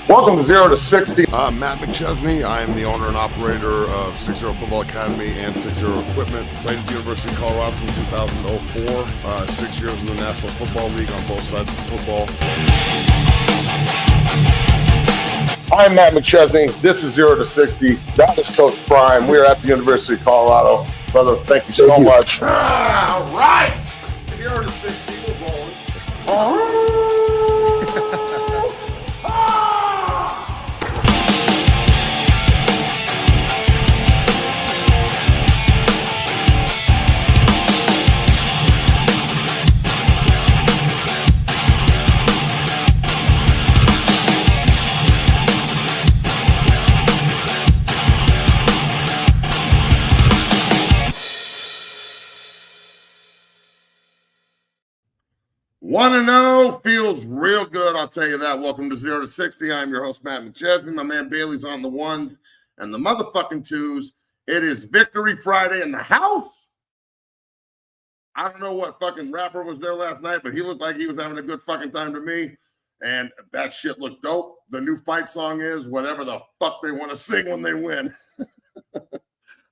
Welcome to 0 to 60. I'm Matt McChesney. I am the owner and operator of 6-0 Football Academy and 6-0 Equipment. Played at the University of Colorado from 2004. 6 years in the National Football League on both sides of football. I'm Matt McChesney. This is 0 to 60. That is Coach Prime. We are at the University of Colorado. Brother, thank you so much. All right. 0 to 60. We're rolling. One and 0 feels real good, I'll tell you that. Welcome to 0 to 60. I'm your host, Matt McChesney. My man Bailey's on the ones and the motherfucking twos. It is Victory Friday in the house. I don't know what fucking rapper was there last night, but he looked like he was having a good fucking time to me. And that shit looked dope. The new fight song is whatever the fuck they want to sing when they win.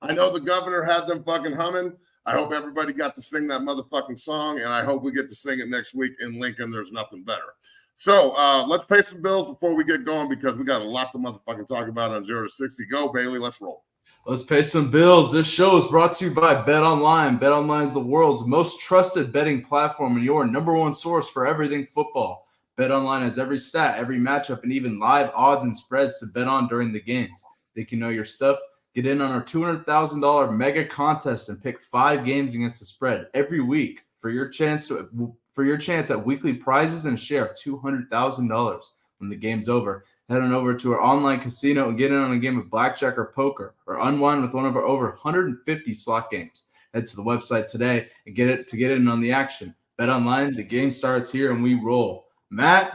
I know the governor had them fucking humming. I hope everybody got to sing that motherfucking song, and I hope we get to sing it next week in Lincoln. There's nothing better. So let's pay some bills before we get going because we got a lot to motherfucking talk about on 0 to 60. Go, Bailey. Let's roll. Let's pay some bills. This show is brought to you by BetOnline. BetOnline is the world's most trusted betting platform and your number one source for everything football. BetOnline has every stat, every matchup, and even live odds and spreads to bet on during the games. They can know your stuff. Get in on our $200,000 mega contest and pick 5 games against the spread every week for your chance at weekly prizes and a share of $200,000 when the game's over. Head on over to our online casino and get in on a game of blackjack or poker or unwind with one of our over 150 slot games. Head to the website today and get in on the action. Bet online, the game starts here and we roll. Matt,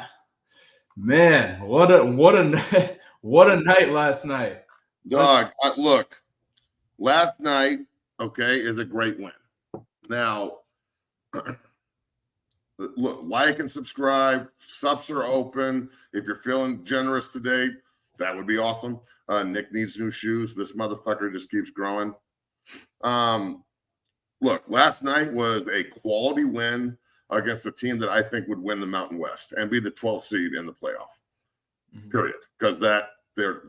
man, what a night last night. Dog, look, last night, okay, is a great win. Now, look, like and subscribe. Subs are open. If you're feeling generous today, that would be awesome. Nick needs new shoes. This motherfucker just keeps growing. Look, last night was a quality win against a team that I think would win the Mountain West and be the 12th seed in the playoff, period, because they're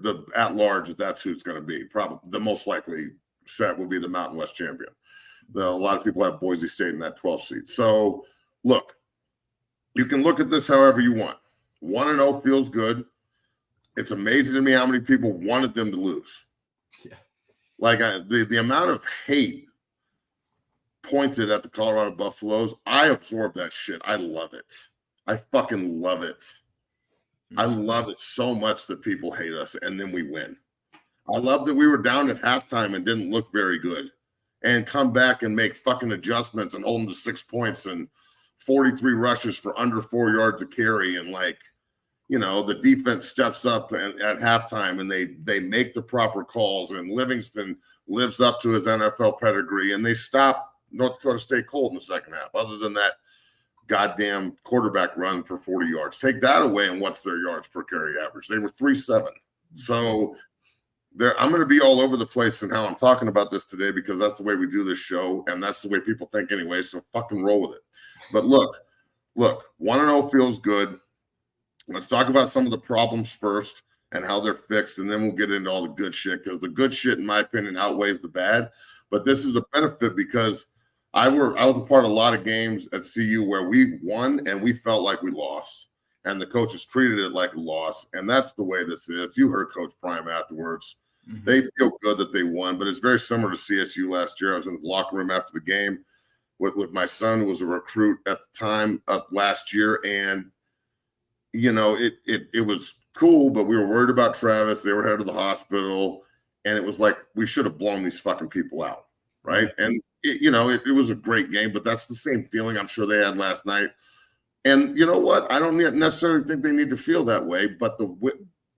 the at-large that's who it's going to be. Probably the most likely set will be the Mountain West champion. A lot of people have Boise State in that 12th seed. So, look, you can look at this however you want. 1-0 feels good. It's amazing to me how many people wanted them to lose. Yeah. Like the amount of hate pointed at the Colorado Buffaloes, I absorb that shit. I love it. I fucking love it. I love it so much that people hate us and then we win. I love that we were down at halftime and didn't look very good and come back and make fucking adjustments and hold them to 6 points and 43 rushes for under 4 yards of carry. And the defense steps up at halftime and they make the proper calls and Livingston lives up to his NFL pedigree and they stop North Dakota State cold in the second half. Other than that, goddamn quarterback run for 40 yards. Take that away, and what's their yards per carry average? They were 3.7. So I'm going to be all over the place in how I'm talking about this today because that's the way we do this show, and that's the way people think anyway, so fucking roll with it. But look, 1-0 feels good. Let's talk about some of the problems first and how they're fixed, and then we'll get into all the good shit because the good shit, in my opinion, outweighs the bad. But this is a benefit because I was a part of a lot of games at CU where we won and we felt like we lost, and the coaches treated it like a loss, and that's the way this is. You heard Coach Prime afterwards. Mm-hmm. They feel good that they won, but it's very similar to CSU last year. I was in the locker room after the game with my son, who was a recruit at the time up last year, and it was cool, but we were worried about Travis. They were headed to the hospital, and it was like we should have blown these fucking people out, right? And it was a great game, but that's the same feeling I'm sure they had last night. And you know what? I don't necessarily think they need to feel that way, but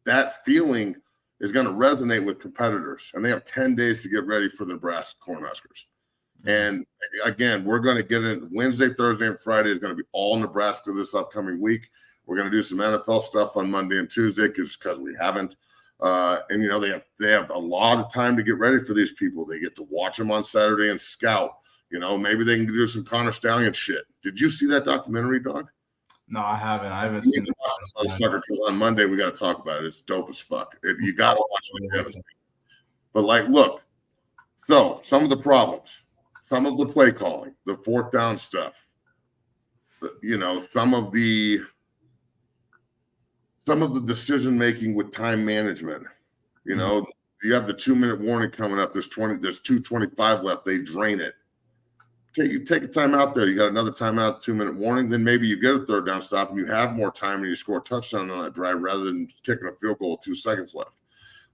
that feeling is going to resonate with competitors, and they have 10 days to get ready for the Nebraska Cornhuskers. And again, we're going to get in Wednesday, Thursday, and Friday is going to be all Nebraska this upcoming week. We're going to do some NFL stuff on Monday and Tuesday because we haven't. And, you know, they have a lot of time to get ready for these people. They get to watch them on Saturday and scout. You know, maybe they can do some Connor Stallion shit. Did you see that documentary, dog? No, I haven't. I haven't seen it. Because on Monday we got to talk about it. It's dope as fuck. You got to watch it. But, like, look. So, some of the problems, some of the play calling, the fourth down stuff, you know, some of the decision making with time management. You know, you have the 2-minute warning coming up. There's 2:25 left. They drain it. Take a time out there. You got another timeout, 2-minute warning. Then maybe you get a third down stop and you have more time and you score a touchdown on that drive rather than kicking a field goal with 2 seconds left.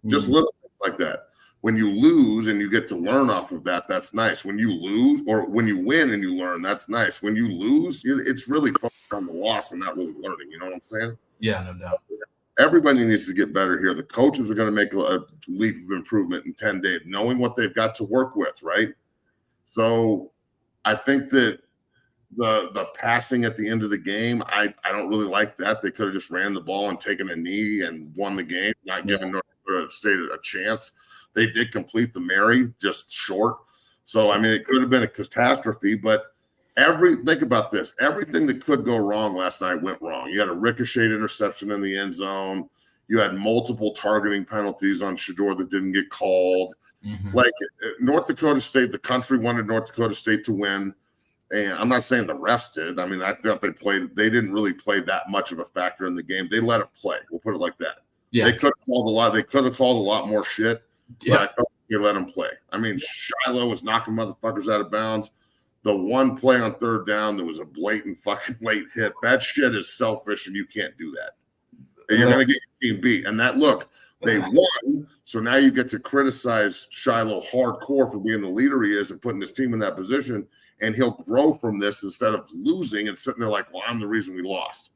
Just little things like that. When you lose and you get to learn off of that, that's nice. When you lose, or when you win and you learn, that's nice. When you lose, it's really focused on the loss and not really learning. You know what I'm saying? Yeah, no doubt. Everybody needs to get better here. The coaches are going to make a leap of improvement in 10 days, knowing what they've got to work with, right? So I think that the passing at the end of the game, I don't really like that. They could have just ran the ball and taken a knee and won the game, not giving North Dakota State a chance. They did complete the Mary, just short. So, I mean, it could have been a catastrophe, but think about this. Everything that could go wrong last night went wrong. You had a ricocheted interception in the end zone. You had multiple targeting penalties on Shedeur that didn't get called. Like, North Dakota State, the country wanted North Dakota State to win. And I'm not saying the refs did. I mean, I thought they didn't really play that much of a factor in the game. They let it play. We'll put it like that. Yeah. They could have called a lot more shit. Yeah, I thought they let him play. I mean, Shiloh was knocking motherfuckers out of bounds. The one play on third down, there was a blatant fucking late hit. That shit is selfish, and you can't do that. And you're going to get your team beat. And that, look, they won, so now you get to criticize Shiloh hardcore for being the leader he is and putting his team in that position, and he'll grow from this instead of losing and sitting there like, well, I'm the reason we lost.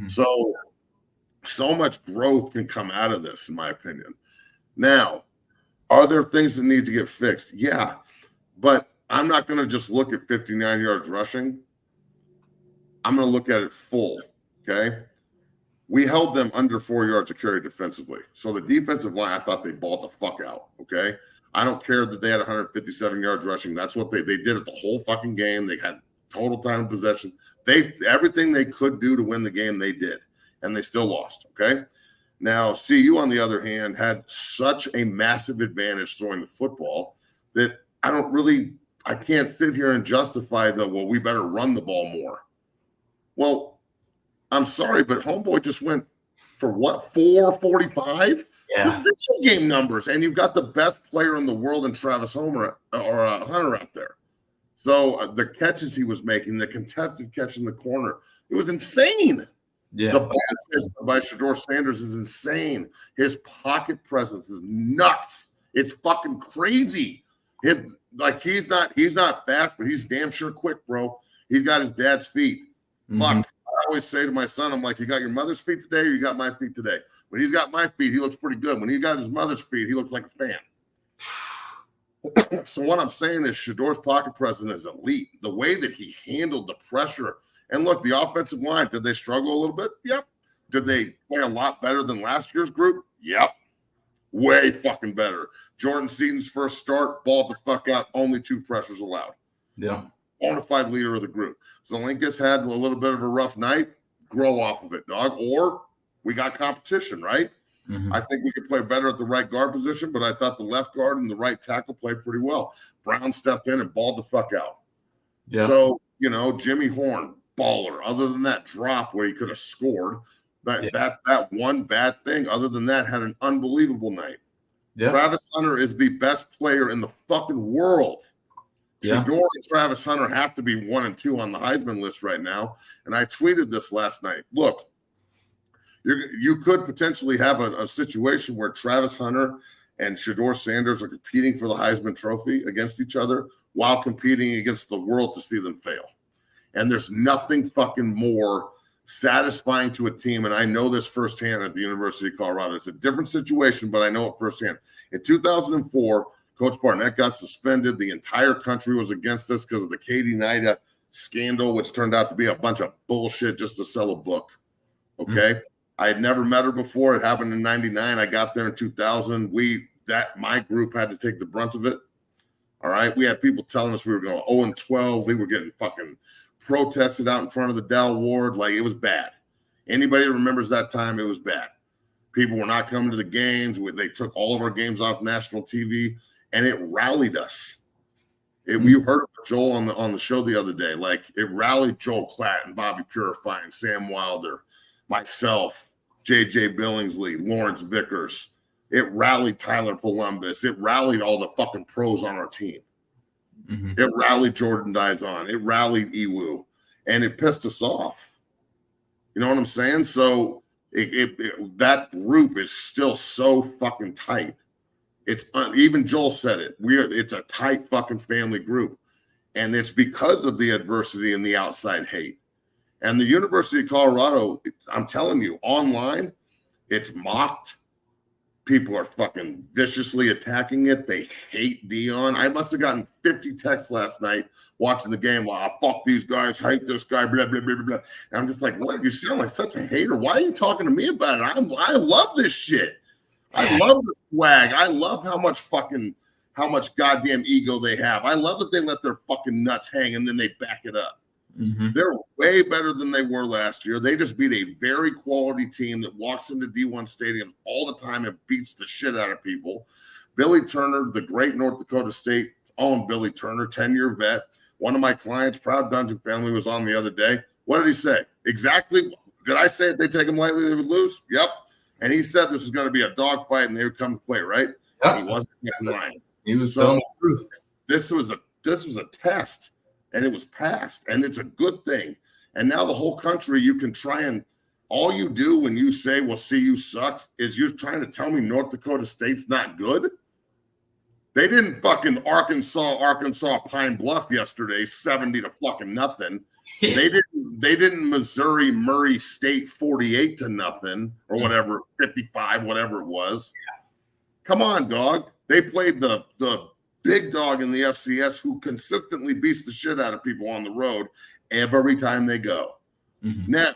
So much growth can come out of this, in my opinion. Now, are there things that need to get fixed? Yeah, but I'm not going to just look at 59 yards rushing. I'm going to look at it full, okay? We held them under 4 yards of carry defensively. So the defensive line, I thought they balled the fuck out, okay? I don't care that they had 157 yards rushing. That's what they did it the whole fucking game. They had total time of possession. Everything they could do to win the game, they did, and they still lost, okay? Now, CU, on the other hand, had such a massive advantage throwing the football that I can't sit here and justify we better run the ball more. Well, I'm sorry, but homeboy just went for what, 445? Yeah. The video game numbers, and you've got the best player in the world in Travis Hunter out there. So the catches he was making, the contested catch in the corner, it was insane. Yeah. The pass by Shedeur Sanders is insane. His pocket presence is nuts. It's fucking crazy. He's not fast, but he's damn sure quick, bro. He's got his dad's feet. Fuck. I always say to my son, I'm like, you got your mother's feet today or you got my feet today? When he's got my feet, he looks pretty good. When he got his mother's feet, he looks like a fan. So what I'm saying is Shedeur's pocket presence is elite. The way that he handled the pressure. And look, the offensive line, did they struggle a little bit? Yep. Did they play a lot better than last year's group? Yep. Way fucking better. Jordan Seaton's first start, balled the fuck out, only 2 pressures allowed. Yeah. Bonafide leader of the group. Zelinkus had a little bit of a rough night. Grow off of it, dog. Or we got competition, right? I think we could play better at the right guard position, but I thought the left guard and the right tackle played pretty well. Brown stepped in and balled the fuck out. Yeah. So, Jimmy Horn, baller. Other than that drop where he could have scored, that one bad thing, other than that, had an unbelievable night. Yeah. Travis Hunter is the best player in the fucking world. Yeah. Shedeur and Travis Hunter have to be 1 and 2 on the Heisman list right now. And I tweeted this last night. Look, you could potentially have a situation where Travis Hunter and Shedeur Sanders are competing for the Heisman Trophy against each other while competing against the world to see them fail. And there's nothing fucking more satisfying to a team, and I know this firsthand at the University of Colorado. It's a different situation, but I know it firsthand. In 2004, Coach Barnett got suspended. The entire country was against us because of the Katie Naida scandal, which turned out to be a bunch of bullshit just to sell a book. Okay. I had never met her before. It happened in 99. I got there in 2000. My group had to take the brunt of it. All right. We had people telling us we were going 0-12. We were getting fucking protested out in front of the Dow Ward. Like, it was bad. Anybody that remembers that time, it was bad. People were not coming to the games. They took all of our games off national TV, and it rallied us. We heard of Joel on the show the other day. Like, it rallied Joel Klatt and Bobby Purifine, Sam Wilder, myself, JJ Billingsley, Lawrence Vickers. It rallied Tyler Columbus. It rallied all the fucking pros on our team. It rallied Jordan Dizon. It rallied Iwu, and it pissed us off. You know what I'm saying? So that group is still so fucking tight. It's even Joel said it. It's a tight fucking family group, and it's because of the adversity and the outside hate. And the University of Colorado, I'm telling you, online, it's mocked. People are fucking viciously attacking it. They hate Dion. I must have gotten 50 texts last night watching the game. Well, fuck these guys, hate this guy, blah, blah, blah, blah, blah. And I'm just like, what? You sound like such a hater. Why are you talking to me about it? I love this shit. I love the swag. I love how much goddamn ego they have. I love that they let their fucking nuts hang and then they back it up. They're way better than they were last year. They just beat a very quality team that walks into D1 stadiums all the time and beats the shit out of people. Billy Turner, the great North Dakota State owned Billy Turner, 10-year vet. One of my clients, Proud Dungeon family, was on the other day. What did he say? Exactly. Did I say if they take him lightly, they would lose? Yep. And he said this was going to be a dogfight and they would come to play, right? Yep. He wasn't lying. He was telling the truth. This was a test. And it was passed, and it's a good thing. And now the whole country, you can try and all you do when you say, well, CU sucks, is you're trying to tell me North Dakota State's not good? They didn't fucking Arkansas Pine Bluff yesterday, 70 to fucking nothing. They didn't Missouri Murray State 48 to nothing or whatever, 55, whatever it was. Come on, dog. They played the big dog in the FCS who consistently beats the shit out of people on the road every time they go. Now,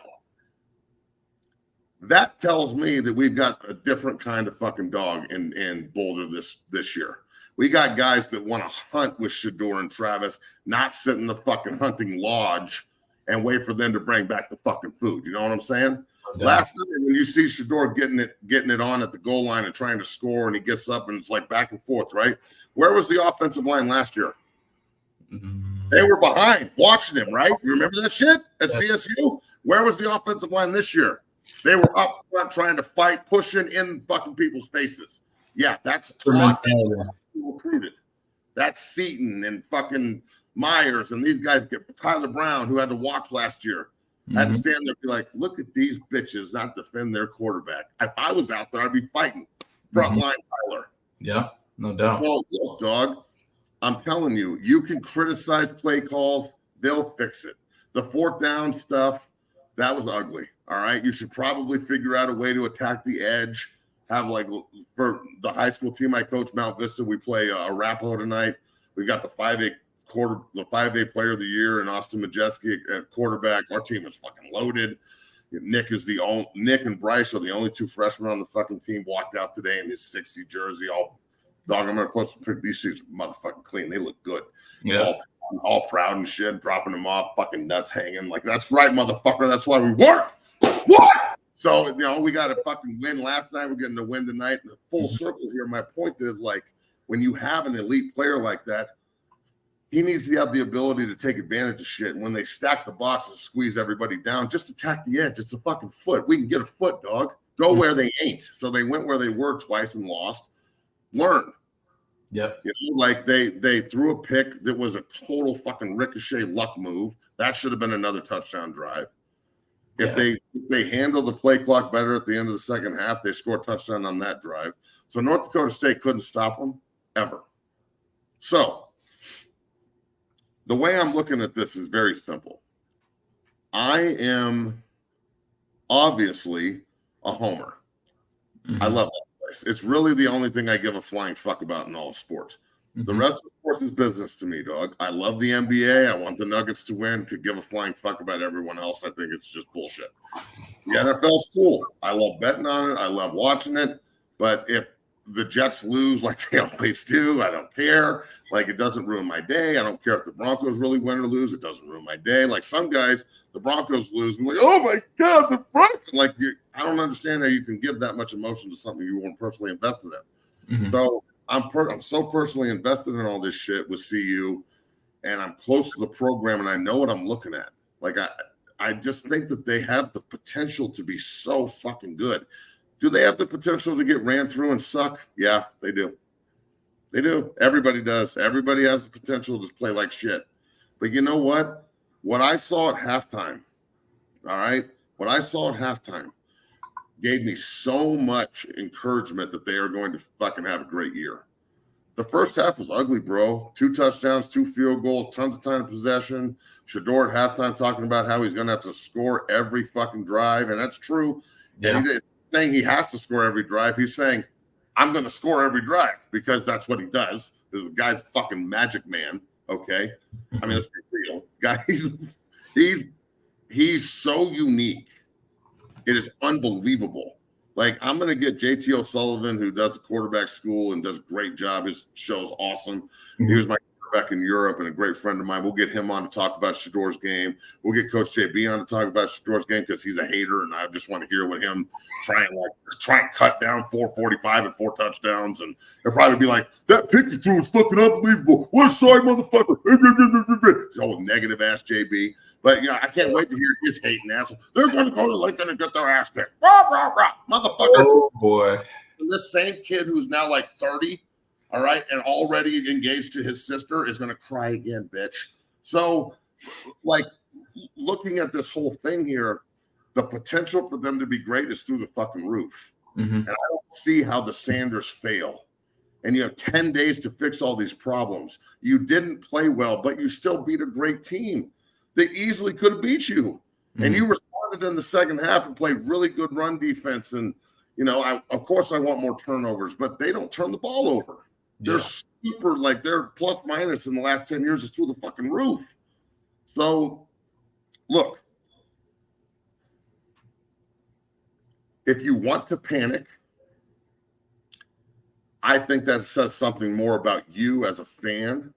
that tells me that we've got a different kind of fucking dog in Boulder this year. We got guys that want to hunt with Shador and Travis, not sit in the fucking hunting lodge and wait for them to bring back the fucking food. You know what I'm saying? Yeah. Last night, when you see Shador getting it on at the goal line and trying to score, and he gets up and it's like back and forth, right? Where was the offensive line last year? They were behind watching him, right? You remember that shit at CSU? Where was the offensive line this year? They were up front trying to fight, pushing in fucking people's faces. Yeah, that's recruited. That's Seton and fucking Myers and these guys get Tyler Brown, who had to watch last year. I had to stand there and be like, look at these bitches not defend their quarterback. If I was out there, I'd be fighting front line Tyler. Yeah, no doubt. So, look, dog, I'm telling you, you can criticize play calls. They'll fix it. The fourth down stuff, that was ugly. All right. You should probably figure out a way to attack the edge. Have like for the high school team I coach, Mount Vista, we play Arapahoe tonight. We got the 5A player of the year and Austin Majeski at quarterback. Our team is fucking loaded. Nick and Bryce are the only two freshmen on the fucking team. Walked out today in his 60 jersey. All dog, I'm gonna post these shoes motherfucking clean. They look good. Yeah. All proud and shit, dropping them off, fucking nuts hanging. Like, that's right, motherfucker. That's why we work. What? So, we got a fucking win last night. We're getting a win tonight. And full circle here. My point is, like, when you have an elite player like that, he needs to have the ability to take advantage of shit. And when they stack the box and squeeze everybody down, just attack the edge. It's a fucking foot. We can get a foot, dog. Go where they ain't. So they went where they were twice and lost. Learn. Yep. Like they threw a pick that was a total fucking ricochet luck move. That should have been another touchdown drive. If they handle the play clock better at the end of the second half, they score a touchdown on that drive. So North Dakota State couldn't stop them ever. So the way I'm looking at this is very simple. I am obviously a homer. I love that place. It's really the only thing I give a flying fuck about in all of sports. The rest of sports is business to me, dog. I love the NBA. I want the Nuggets to win. Could give a flying fuck about everyone else. I think it's just bullshit. The NFL's cool. I love betting on it. I love watching it. But if the Jets lose like they always do, I don't care. Like, it doesn't ruin my day. I don't care if the Broncos really win or lose. It doesn't ruin my day. Like, some guys, the Broncos lose, and like, oh my God, the Broncos. Like, I don't understand how you can give that much emotion to something you weren't personally invested in. So I'm so personally invested in all this shit with CU, and I'm close to the program, and I know what I'm looking at. Like, I just think that they have the potential to be so fucking good. Do they have the potential to get ran through and suck? Yeah, they do. They do. Everybody does. Everybody has the potential to play like shit. But you know what? What I saw at halftime, all right? What I saw at halftime gave me so much encouragement that they are going to fucking have a great year. The first half was ugly, bro. 2 touchdowns, 2 field goals, tons of time of possession. Shador at halftime talking about how he's going to have to score every fucking drive, and that's true. Yeah. And he's saying he has to score every drive. He's saying, I'm going to score every drive because that's what he does. The guy's fucking magic man, okay? I mean, let's be real. Guy, he's so unique. It is unbelievable. Like, I'm going to get JT O'Sullivan, who does a quarterback school and does a great job. His show's awesome. He was my quarterback in Europe and a great friend of mine. We'll get him on to talk about Shador's game. We'll get Coach JB on to talk about Shador's game because he's a hater, and I just want to hear what him try and cut down 445 and 4 touchdowns. And he'll probably be like, that pick you threw is fucking unbelievable. What a sorry motherfucker. Oh, negative ass JB. But, you know, I can't wait to hear his hating asshole. They're going to go to Lincoln and get their ass kicked. Rah, rah, rah. Motherfucker. Oh, boy. And this same kid who's now like 30, all right, and already engaged to his sister is going to cry again, bitch. So, like, looking at this whole thing here, the potential for them to be great is through the fucking roof. And I don't see how the Sanders fail. And you have 10 days to fix all these problems. You didn't play well, but you still beat a great team. They easily could have beat you. And you responded in the second half and played really good run defense. And, you know, of course I want more turnovers, but they don't turn the ball over. They're super, like, their plus minus in the last 10 years is through the fucking roof. So, look, if you want to panic, I think that says something more about you as a fan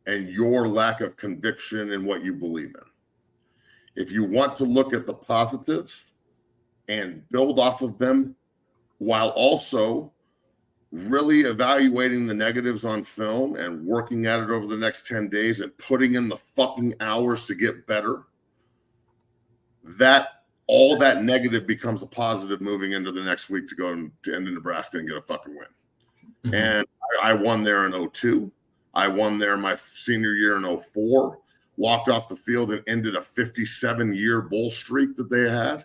and your lack of conviction in what you believe in. If you want to look at the positives and build off of them while also really evaluating the negatives on film and working at it over the next 10 days and putting in the fucking hours to get better, that all that negative becomes a positive moving into the next week to go into Nebraska and get a fucking win. And I won there in 2002. I won there my senior year in 2004, walked off the field and ended a 57-year bowl streak that they had.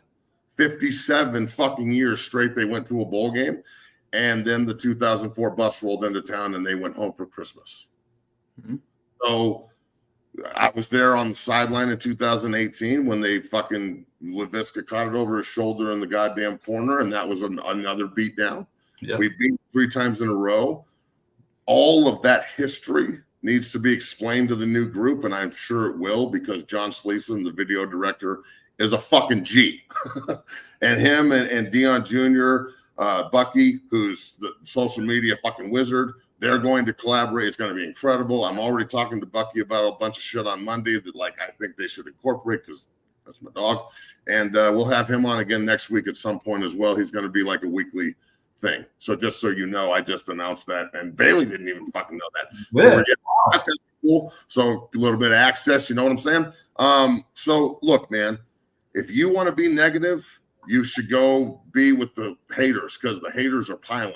57 fucking years straight they went to a bowl game. And then the 2004 bus rolled into town and they went home for Christmas. So I was there on the sideline in 2018 when they fucking Laviska caught it over his shoulder in the goddamn corner, and that was another beatdown. We beat 3 times in a row. All of that history needs to be explained to the new group, and I'm sure it will, because John Sleeson, the video director, is a fucking G. And him and Dion Jr., Bucky, who's the social media fucking wizard, they're going to collaborate. It's going to be incredible. I'm already talking to Bucky about a bunch of shit on Monday that, like, I think they should incorporate because that's my dog. And we'll have him on again next week at some point as well. He's going to be like a weekly thing. So just so you know, I just announced that, and Bailey didn't even fucking know that. So that's kind of cool. So a little bit of access, you know what I'm saying? So look, man, if you want to be negative, you should go be with the haters, because the haters are piling.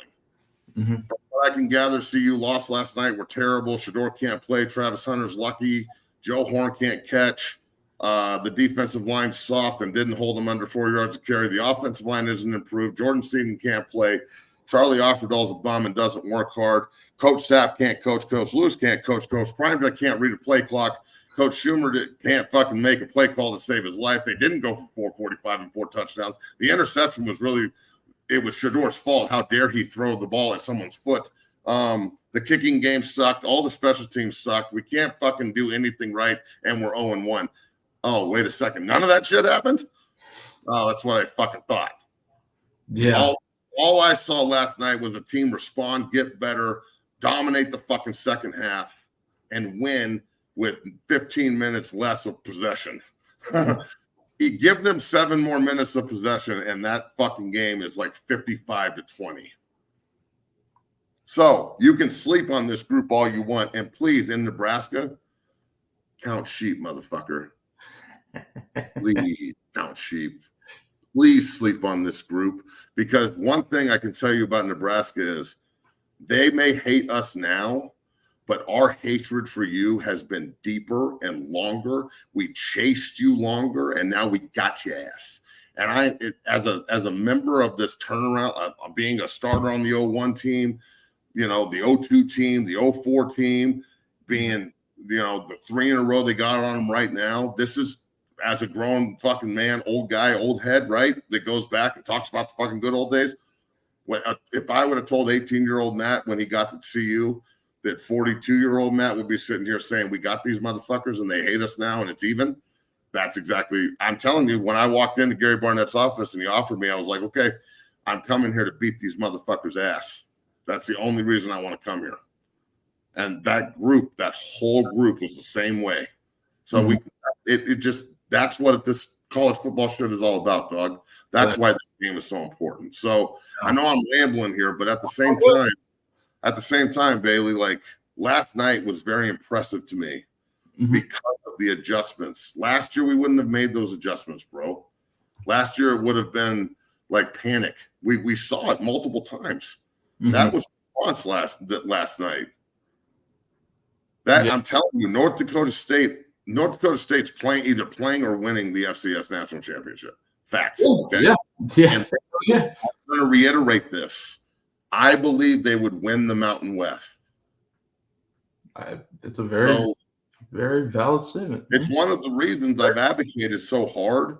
From what I can gather, CU lost last night. We're terrible. Shador can't play. Travis Hunter's lucky. Joe Horn can't catch. The defensive line's soft and didn't hold them under 4 yards to carry. The offensive line isn't improved. Jordan Seaton can't play. Charlie Offerdahl's a bum and doesn't work hard. Coach Sapp can't coach. Coach Lewis can't coach. Coach Prime can't read a play clock. Coach Schumer can't fucking make a play call to save his life. They didn't go for 445 and 4 touchdowns. The interception was really, it was Shador's fault. How dare he throw the ball at someone's foot The kicking game sucked. All the special teams sucked. We can't fucking do anything right, and we're 0-1. Oh, wait a second. None of that shit happened? Oh, that's what I fucking thought. Yeah. All I saw last night was a team respond, get better, dominate the fucking second half, and win with 15 minutes less of possession. You give them 7 more minutes of possession, and that fucking game is like 55-20. So you can sleep on this group all you want. And please, in Nebraska, count sheep, motherfucker. Please count sheep. Please sleep on this group. Because one thing I can tell you about Nebraska is they may hate us now, but our hatred for you has been deeper and longer. We chased you longer, and now we got your ass. And as a member of this turnaround, being a starter on the 01 team, you know, the 02 team, the 04 team, being, you know, the 3 in a row they got on them right now. This is, as a grown fucking man, old guy, old head, right, that goes back and talks about the fucking good old days. If I would have told 18-year-old Matt when he got to CU that 42-year-old Matt would be sitting here saying, we got these motherfuckers and they hate us now and it's even, that's exactly, I'm telling you, when I walked into Gary Barnett's office and he offered me, I was like, okay, I'm coming here to beat these motherfuckers' ass. That's the only reason I want to come here. And that group, that whole group was the same way. So that's what this college football shit is all about, dog. That's why this game is so important. So I know I'm rambling here, but at the same time, Bailey, like last night was very impressive to me because of the adjustments. Last year, we wouldn't have made those adjustments, bro. Last year, it would have been like panic. We saw it multiple times. That was response last night. I'm telling you, North Dakota State's either playing or winning the FCS national championship. Facts. Okay? And I'm going to reiterate this. I believe they would win the Mountain West. It's a very valid statement. It's one of the reasons I've advocated so hard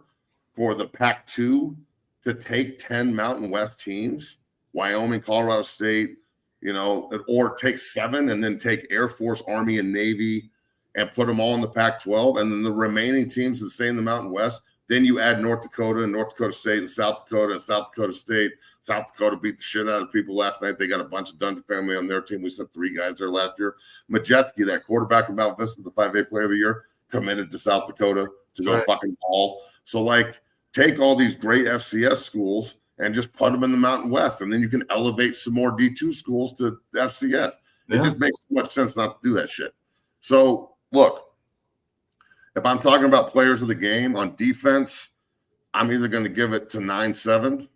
for the Pac-2 to take 10 Mountain West teams, Wyoming, Colorado State, you know, or take 7 and then take Air Force, Army, and Navy and put them all in the Pac-12, and then the remaining teams that stay in the Mountain West. Then you add North Dakota and North Dakota State and South Dakota State. South Dakota beat the shit out of people last night. They got a bunch of Dungeon family on their team. We sent 3 guys there last year. Majewski, that quarterback of Mount Vista, the 5A player of the year, committed to South Dakota to go fucking ball. So, like, take all these great FCS schools and just put them in the Mountain West, and then you can elevate some more D2 schools to FCS. It just makes too much sense not to do that shit. So, look, if I'm talking about players of the game on defense, I'm either going to give it to 9-7.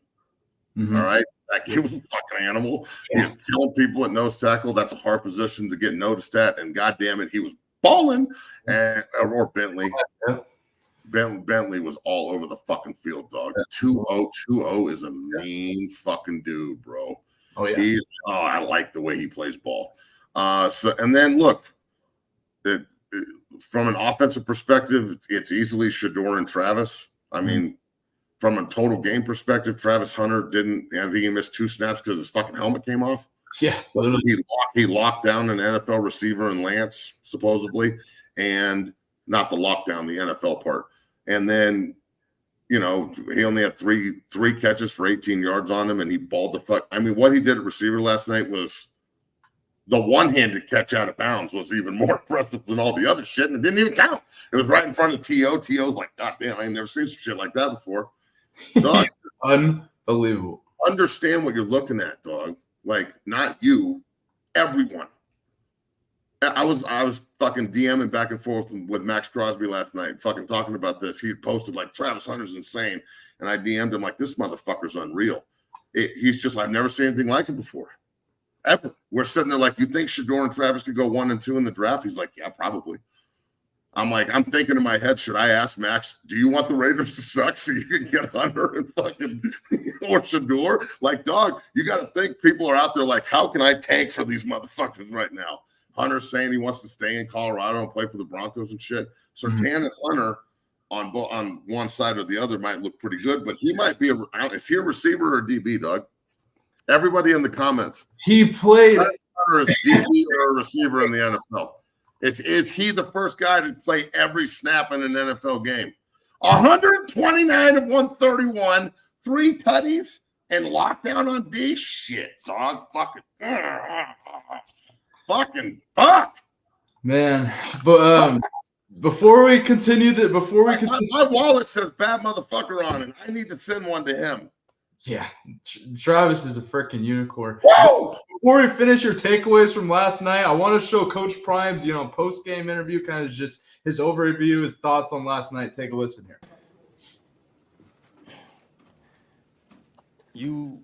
All right. That kid was a fucking animal. He was killing people at nose tackle. That's a hard position to get noticed at. And goddamn it, he was balling. Or Bentley. Bentley was all over the fucking field, dog. 2-0 is a mean fucking dude, bro. Oh, yeah. I like the way he plays ball. And then look, from an offensive perspective, it's easily Shador and Travis. I mean, from a total game perspective, Travis Hunter I think he missed 2 snaps because his fucking helmet came off. Yeah. He locked down an NFL receiver in Lance, supposedly, and not the lockdown, the NFL part. And then, you know, he only had three catches for 18 yards on him, and he balled the fuck. I mean, what he did at receiver last night was the one-handed catch out of bounds was even more impressive than all the other shit, and it didn't even count. It was right in front of T.O. T.O.'s like, God damn, I ain't never seen some shit like that before. Dog, unbelievable. Understand what you're looking at, dog. Like, not you, everyone. I was fucking DMing back and forth with Max Crosby last night, fucking talking about this. He posted like, Travis Hunter's insane. And I DM'd him like, this motherfucker's unreal. He's just, I've never seen anything like him before. Ever. We're sitting there like, you think Shador and Travis could go 1 and 2 in the draft? He's like, yeah, probably. I'm like, I'm thinking in my head, should I ask Max, do you want the Raiders to suck so you can get Hunter and fucking or Shador? Like, dog, you got to think people are out there like, how can I tank for these motherfuckers right now? Hunter's saying he wants to stay in Colorado and play for the Broncos and shit. Surtain and Hunter on one side or the other might look pretty good, but he might be is he a receiver or a DB, dog? Everybody in the comments. He played. Or is DB or a receiver in the NFL? Is he the first guy to play every snap in an NFL game? 129 of 131, 3 tutties, and lockdown on D. Shit, dog. Fucking fuck. Man, but before we continue, my wallet says bad motherfucker on it. I need to send one to him. Yeah, Travis is a freaking unicorn. Whoa! Before we finish your takeaways from last night, I want to show Coach Prime's, post-game interview, kind of just his overview, his thoughts on last night. Take a listen here. You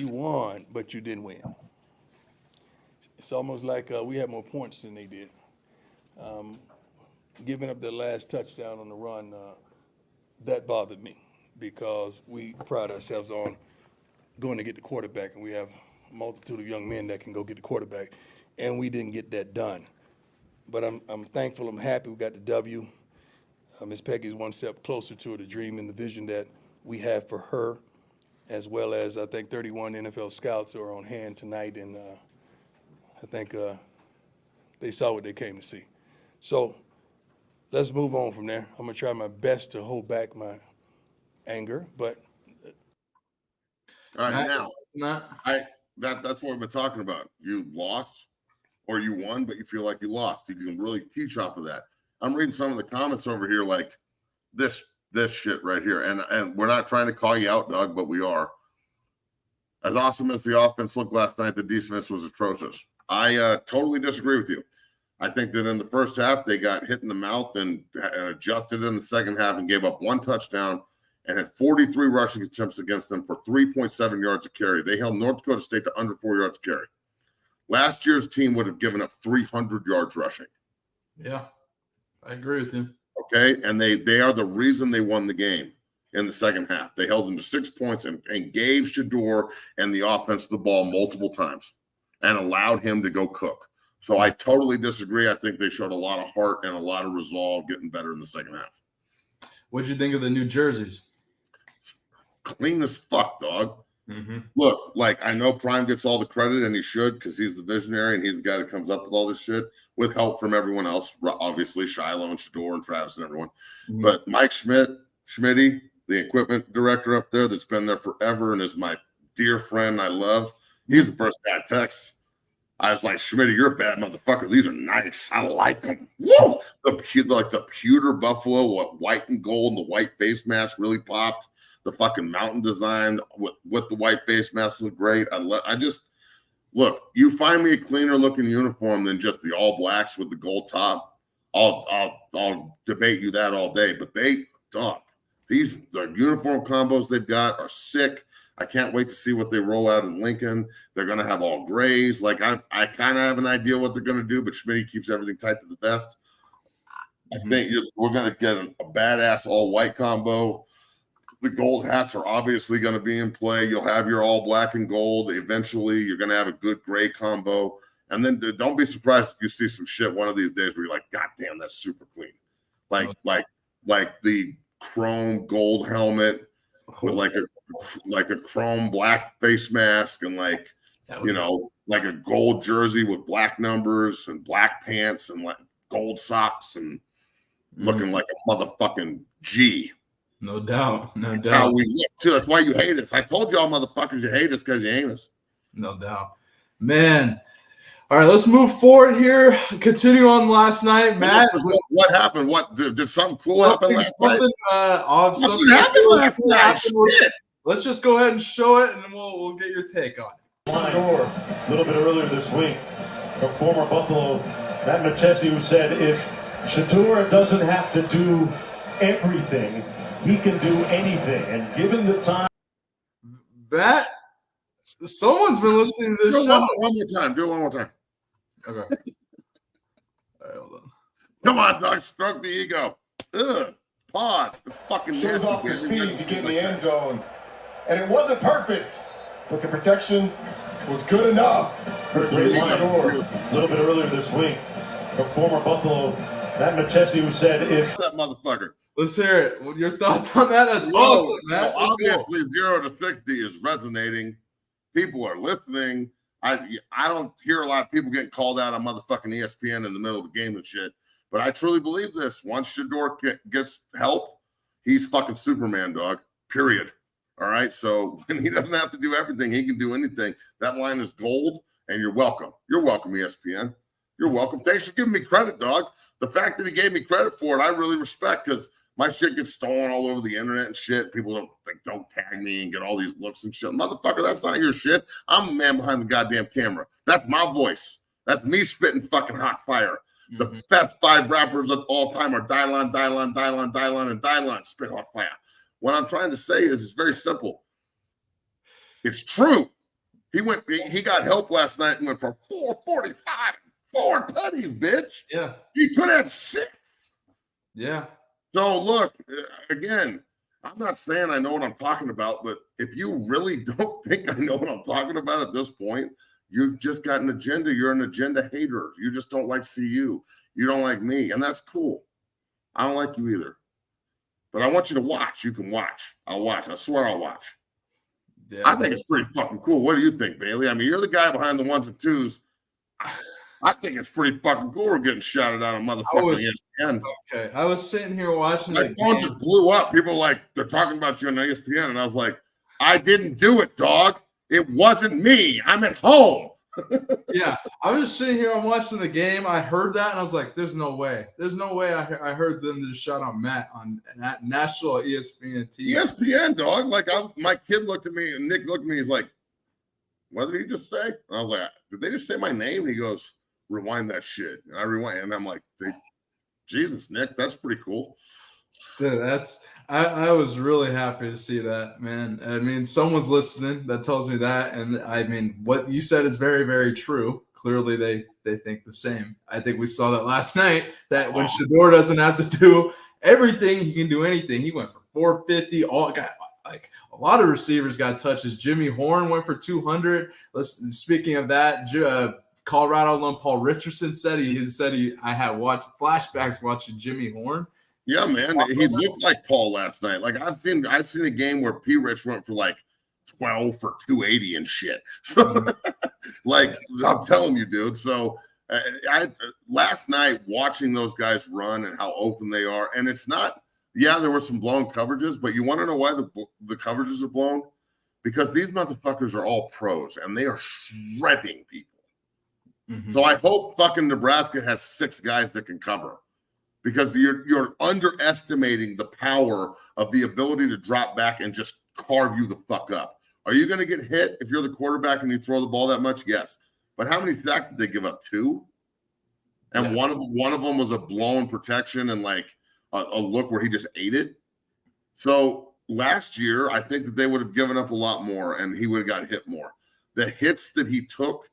won, but you didn't win. It's almost like we had more points than they did. Giving up their last touchdown on the run, that bothered me because we pride ourselves on going to get the quarterback, and we have a multitude of young men that can go get the quarterback, and we didn't get that done. But I'm thankful, I'm happy we got the W. Miss Peggy's one step closer to the dream and the vision that we have for her, as well as I think 31 NFL scouts are on hand tonight, and I think they saw what they came to see. So let's move on from there. I'm going to try my best to hold back my anger, but all right, that's what we've been talking about. You lost or you won, but you feel like you lost. You can really teach off of that. I'm reading some of the comments over here like this shit right here. And we're not trying to call you out, Doug, but we are. As awesome as the offense looked last night, the defense was atrocious. I totally disagree with you. I think that in the first half, they got hit in the mouth and adjusted in the second half and gave up 1 touchdown and had 43 rushing attempts against them for 3.7 yards a carry. They held North Dakota State to under 4 yards a carry. Last year's team would have given up 300 yards rushing. Yeah, I agree with you. Okay, and they are the reason they won the game in the second half. They held them to 6 points and gave Shador and the offense the ball multiple times and allowed him to go cook. So I totally disagree. I think they showed a lot of heart and a lot of resolve getting better in the second half. What'd you think of the new jerseys? Clean as fuck, dog. Mm-hmm. Look, like I know Prime gets all the credit, and he should because he's the visionary and he's the guy that comes up with all this shit with help from everyone else, obviously Shiloh and Shador and Travis and everyone. Mm-hmm. But Mike Schmitty, the equipment director up there that's been there forever and is my dear friend I love, he's the first guy I text. I was like, Schmitty, you're a bad motherfucker. These are nice. I like them. Woo! The pewter buffalo, white and gold, and the white face mask really popped. The fucking mountain design with the white face mask look great. Look, you find me a cleaner looking uniform than just the all blacks with the gold top. I'll debate you that all day. But the uniform combos they've got are sick. I can't wait to see what they roll out in Lincoln. They're going to have all grays. Like I kind of have an idea what they're going to do, but Schmitty keeps everything tight to the vest. I think we're going to get a badass all white combo. The gold hats are obviously going to be in play. You'll have your all black and gold. Eventually, you're going to have a good gray combo. And then don't be surprised if you see some shit one of these days where you're like, God damn, that's super clean. Like the chrome gold helmet with like a chrome black face mask and like a gold jersey with black numbers and black pants and like gold socks and looking like a motherfucking G. No doubt. That's how we look too. That's why you hate us. I told y'all motherfuckers you hate us because you hate us. No doubt. Man. All right, let's move forward here. Continue on last night, Matt. What happened? What did something cool happen last night? Something happened last night. Let's just go ahead and show it, and then we'll get your take on it. A little bit earlier this week, from former Buffalo Matt McChesney, who said if Shador doesn't have to do everything, he can do anything. And given the time, that someone's been listening to this show. One more time. Do it one more time. Okay. All right, hold on. Come on, dog. Stroke the ego. Ugh. Pause. The fucking shows off his speed to get in the end zone. And it wasn't perfect, but the protection was good enough. A little bit earlier this week, from former Buffalo Matt McChesney, who said if that motherfucker. Let's hear it. What your thoughts on that? That's Whoa, awesome, so man. Let's go. obviously 0 to 60 is resonating. People are listening. I don't hear a lot of people getting called out on motherfucking ESPN in the middle of the game and shit. But I truly believe this. Once Shador gets help, he's fucking Superman, dog. Period. All right. So when he doesn't have to do everything, he can do anything. That line is gold, and you're welcome. You're welcome, ESPN. You're welcome. Thanks for giving me credit, dog. The fact that he gave me credit for it, I really respect, because my shit gets stolen all over the internet and shit. People don't tag me and get all these looks and shit. Motherfucker, that's not your shit. I'm the man behind the goddamn camera. That's my voice. That's me spitting fucking hot fire. The best 5 rappers of all time are Dylon, and Dylon. Spit hot fire. What I'm trying to say is it's very simple. It's true. He got help last night and went for 445, 4 tutties, bitch. Yeah. He could have 6. Yeah. So look, again, I'm not saying I know what I'm talking about, but if you really don't think I know what I'm talking about at this point, you've just got an agenda. You're an agenda hater. You just don't like CU. You don't like me, and that's cool. I don't like you either. But I want you to watch. You can watch. I'll watch. I swear I'll watch. Yeah. I think it's pretty fucking cool. What do you think, Bailey? I mean, you're the guy behind the 1s and 2s. I think it's pretty fucking cool we're getting shouted out on motherfucking ESPN. Okay. I was sitting here watching My phone just blew up. People they're talking about you on ESPN. And I was like, I didn't do it, dog. It wasn't me. I'm at home. Yeah. I was sitting here, I'm watching the game. I heard that and I was like, there's no way. There's no way I heard them just shout out Matt on national ESPN TV. ESPN, dog. My kid looked at me and Nick looked at me. He's like, what did he just say? And I was like, did they just say my name? And he goes, rewind that shit. And I rewind, and I'm like, Jesus, Nick, that's pretty cool. Dude, I was really happy to see that, man. I mean, someone's listening that tells me that, and I mean, what you said is very, very true. Clearly, they think the same. I think we saw that last night, that when Shador doesn't have to do everything, he can do anything. He went for 450. A lot of receivers got touches. Jimmy Horn went for 200. Speaking of that, Colorado alum Paul Richardson said I had flashbacks watching Jimmy Horn. Yeah, man, he looked like Paul last night. Like I've seen a game where P. Rich went for 12 for 280 and shit. So, I'm telling you, dude. So, I last night watching those guys run and how open they are, and it's not. Yeah, there were some blown coverages, but you want to know why the coverages are blown? Because these motherfuckers are all pros and they are shredding people. Mm-hmm. So I hope fucking Nebraska has 6 guys that can cover, because you're underestimating the power of the ability to drop back and just carve you the fuck up. Are you going to get hit if you're the quarterback and you throw the ball that much? Yes. But how many sacks did they give up? 2? And one of them was a blown protection and a look where he just ate it. So last year, I think that they would have given up a lot more and he would have got hit more. The hits that he took,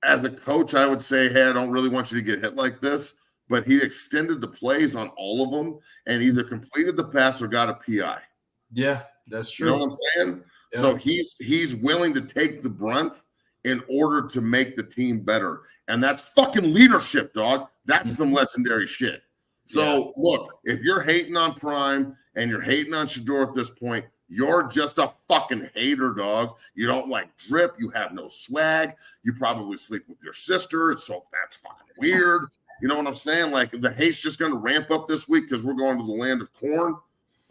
as a coach, I would say, hey, I don't really want you to get hit like this. But he extended the plays on all of them and either completed the pass or got a PI. Yeah, that's true. You know what I'm saying? Yeah. So he's willing to take the brunt in order to make the team better. And that's fucking leadership, dog. That's some legendary shit. So, look, if you're hating on Prime and you're hating on Shador at this point, you're just a fucking hater, dog. You don't like drip. You have no swag. You probably sleep with your sister. So that's fucking weird. You know what I'm saying? The hate's just going to ramp up this week because we're going to the land of corn.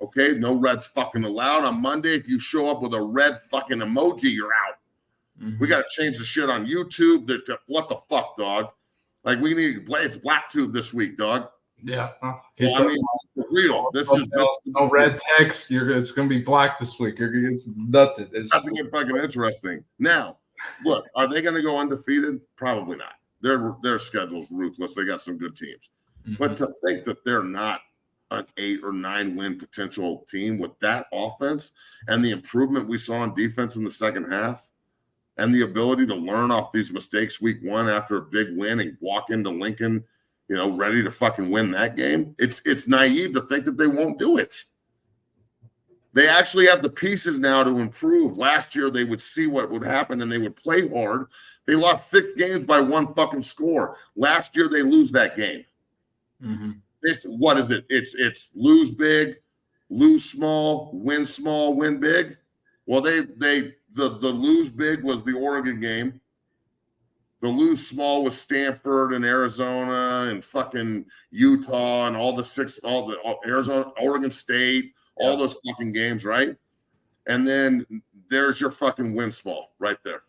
Okay? No reds fucking allowed. On Monday, if you show up with a red fucking emoji, you're out. Mm-hmm. We got to change the shit on YouTube. What the fuck, dog? We need it's BlackTube this week, dog. Yeah. Well, I mean, for real. This is no red text. It's going to be black this week. It's nothing. It's going to get fucking interesting. Now, look, are they going to go undefeated? Probably not. Their schedule's ruthless. They got some good teams. Mm-hmm. But to think that they're not an 8 or 9 win potential team with that offense and the improvement we saw on defense in the second half and the ability to learn off these mistakes week 1 after a big win and walk into Lincoln, ready to fucking win that game. It's naive to think that they won't do it. They actually have the pieces now to improve. Last year, they would see what would happen and they would play hard. They lost 6 games by 1 fucking score. Last year, they lose that game. Mm-hmm. What is it? It's lose big, lose small, win big. Well, the lose big was the Oregon game. The lose small was Stanford and Arizona and fucking Utah and all the Arizona, Oregon State, all those fucking games, right? And then there's your fucking win small right there.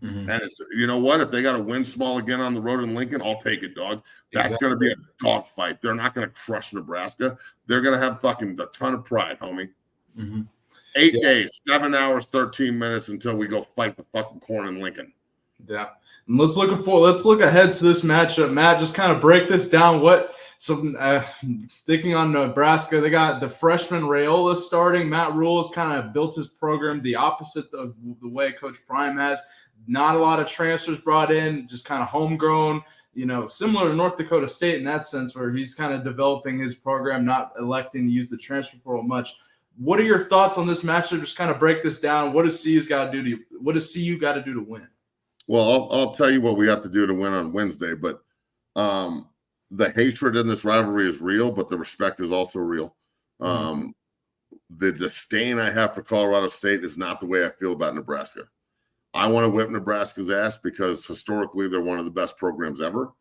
Mm-hmm. And it's, you know what? If they got to win small again on the road in Lincoln, I'll take it, dog. That's going to be a dog fight. They're not going to crush Nebraska. They're going to have fucking a ton of pride, homie. Mm-hmm. 8 days, 7 hours, 13 minutes until we go fight the fucking corn in Lincoln. Yeah. Let's look ahead to this matchup. Matt, just kind of break this down. Thinking on Nebraska, they got the freshman Raiola starting. Matt Rule has kind of built his program the opposite of the way Coach Prime has. Not a lot of transfers brought in, just kind of homegrown, similar to North Dakota State in that sense, where he's kind of developing his program, not electing to use the transfer portal much. What are your thoughts on this matchup? Just kind of break this down. What does CU got to do to win? Well, I'll tell you what we have to do to win on Wednesday, but the hatred in this rivalry is real, but the respect is also real. The disdain I have for Colorado State is not the way I feel about Nebraska. I want to whip Nebraska's ass because historically they're one of the best programs ever.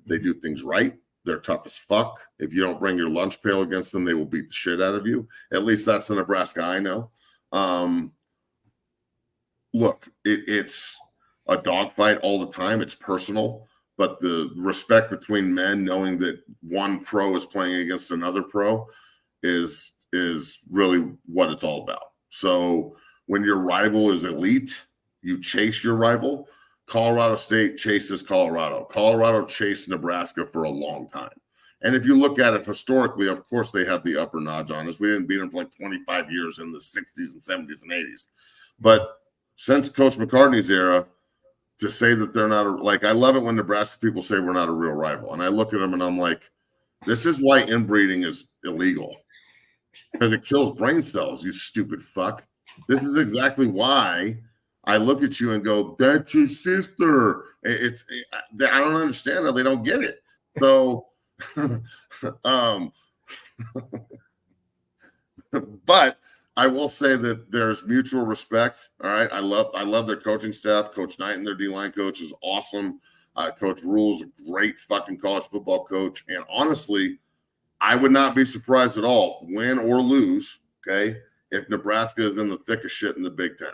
They do things right. They're tough as fuck. If you don't bring your lunch pail against them, they will beat the shit out of you. At least that's the Nebraska I know. Look, it's a dogfight all the time. It's personal, but the respect between men, knowing that one pro is playing against another pro, is really what it's all about. So when your rival is elite, you chase your rival. Colorado State chases Colorado. Colorado chased Nebraska for a long time. And if you look at it historically, of course, they have the upper notch on us. We didn't beat them for like 25 years in the 60s and 70s and 80s. But since Coach McCartney's era, to say that they're not I love it when Nebraska people say we're not a real rival. And I look at them and I'm like, this is why inbreeding is illegal. Because it kills brain cells, you stupid fuck. This is exactly why I look at you and go, that's your sister. I don't understand how they don't get it. So, but I will say that there's mutual respect. All right. I love their coaching staff. Coach Knighton, their D-line coach, is awesome. Coach Rule's a great fucking college football coach. And honestly, I would not be surprised at all, win or lose, okay, if Nebraska is in the thick of shit in the Big Ten.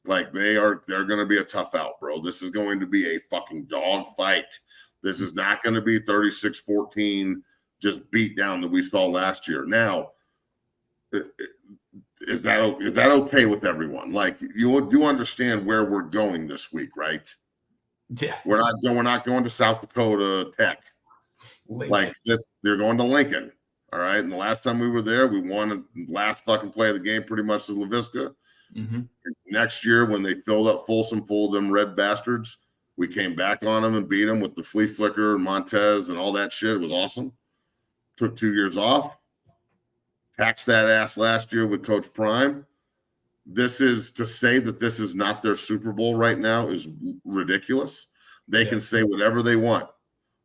Like they're going to be a tough out, bro. This is going to be a fucking dog fight. This is not going to be 36-14 just beat down that we saw last year. Now, is that okay with everyone? Like you do understand where we're going this week, right? Yeah. We're not going to South Dakota Tech. Lincoln. Like this, they're going to Lincoln. All right. And the last time we were there, we won the last fucking play of the game pretty much to LaVisca. Mm-hmm. Next year, when they filled up Folsom full of them red bastards, we came back on them and beat them with the flea flicker, Montez, and all that shit. It was awesome. Took 2 years off. Taxed that ass last year with Coach Prime. This is to say that this is not their Super Bowl right now is ridiculous. They can say whatever they want.